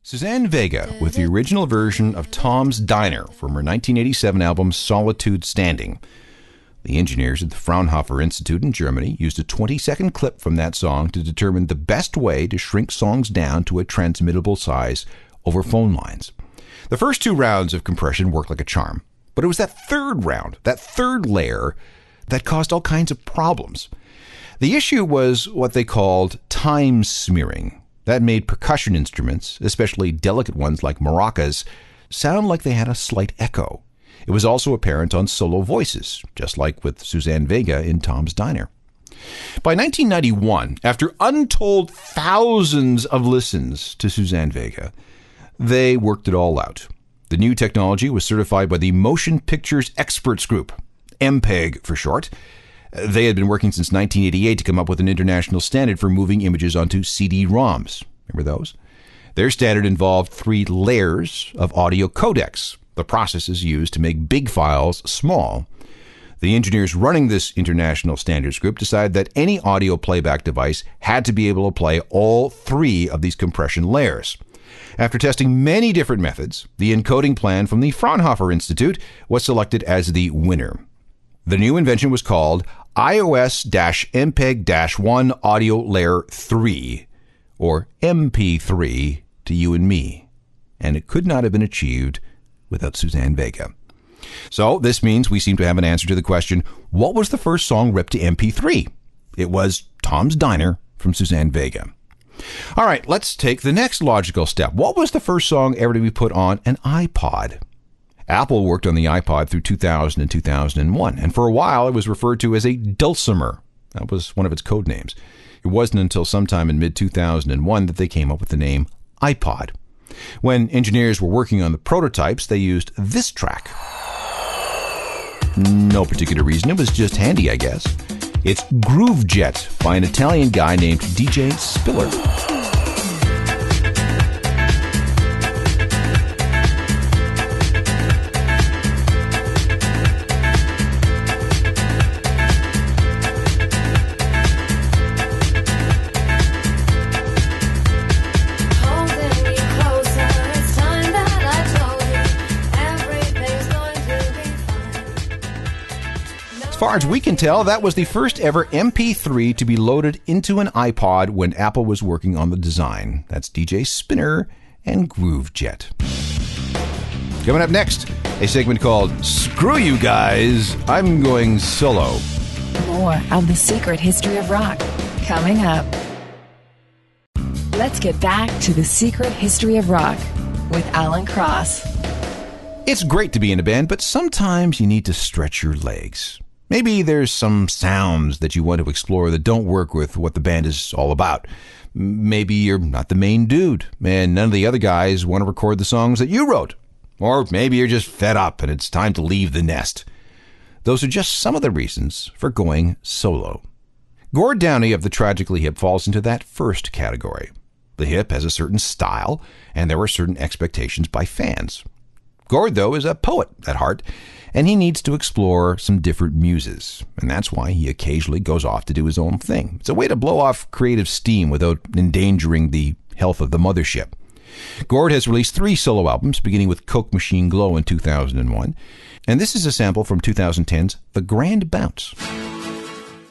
Suzanne Vega with the original version of Tom's Diner from her 1987 album Solitude Standing. The engineers at the Fraunhofer Institute in Germany used a 20-second clip from that song to determine the best way to shrink songs down to a transmittable size over phone lines. The first two rounds of compression worked like a charm, but it was that third round, that third layer, that caused all kinds of problems. The issue was what they called time smearing. That made percussion instruments, especially delicate ones like maracas, sound like they had a slight echo. It was also apparent on solo voices, just like with Suzanne Vega in Tom's Diner. By 1991, after untold thousands of listens to Suzanne Vega, they worked it all out. The new technology was certified by the Motion Pictures Experts Group, MPEG for short. They had been working since 1988 to come up with an international standard for moving images onto CD-ROMs. Remember those? Their standard involved 3 layers of audio codecs. The process is used to make big files small. The engineers running this international standards group decided that any audio playback device had to be able to play all 3 of these compression layers. After testing many different methods, the encoding plan from the Fraunhofer Institute was selected as the winner. The new invention was called iOS-MPEG-1 Audio Layer 3, or MP3 to you and me, and it could not have been achieved without Suzanne Vega. So this means we seem to have an answer to the question, what was the first song ripped to MP3? It was Tom's Diner from Suzanne Vega. All right, let's take the next logical step. What was the first song ever to be put on an iPod? Apple worked on the iPod through 2000 and 2001, and for a while it was referred to as a dulcimer. That was one of its code names. It wasn't until sometime in mid-2001 that they came up with the name iPod. When engineers were working on the prototypes, they used this track. No particular reason, it was just handy, I guess. It's Groove Jet by an Italian guy named DJ Spiller. As far as we can tell, that was the first ever MP3 to be loaded into an iPod when Apple was working on the design. That's DJ Spinner and Groove Jet. Coming up next, a segment called Screw You Guys, I'm Going Solo. More of the secret history of rock coming up. Let's get back to the secret history of rock with Alan Cross. It's great to be in a band, but sometimes you need to stretch your legs. Maybe there's some sounds that you want to explore that don't work with what the band is all about. Maybe you're not the main dude, and none of the other guys want to record the songs that you wrote. Or maybe you're just fed up and it's time to leave the nest. Those are just some of the reasons for going solo. Gord Downie of the Tragically Hip falls into that first category. The Hip has a certain style, and there are certain expectations by fans. Gord, though, is a poet at heart, and he needs to explore some different muses, and that's why he occasionally goes off to do his own thing. It's a way to blow off creative steam without endangering the health of the mothership. Gord has released 3 solo albums, beginning with Coke Machine Glow in 2001, and this is a sample from 2010's The Grand Bounce.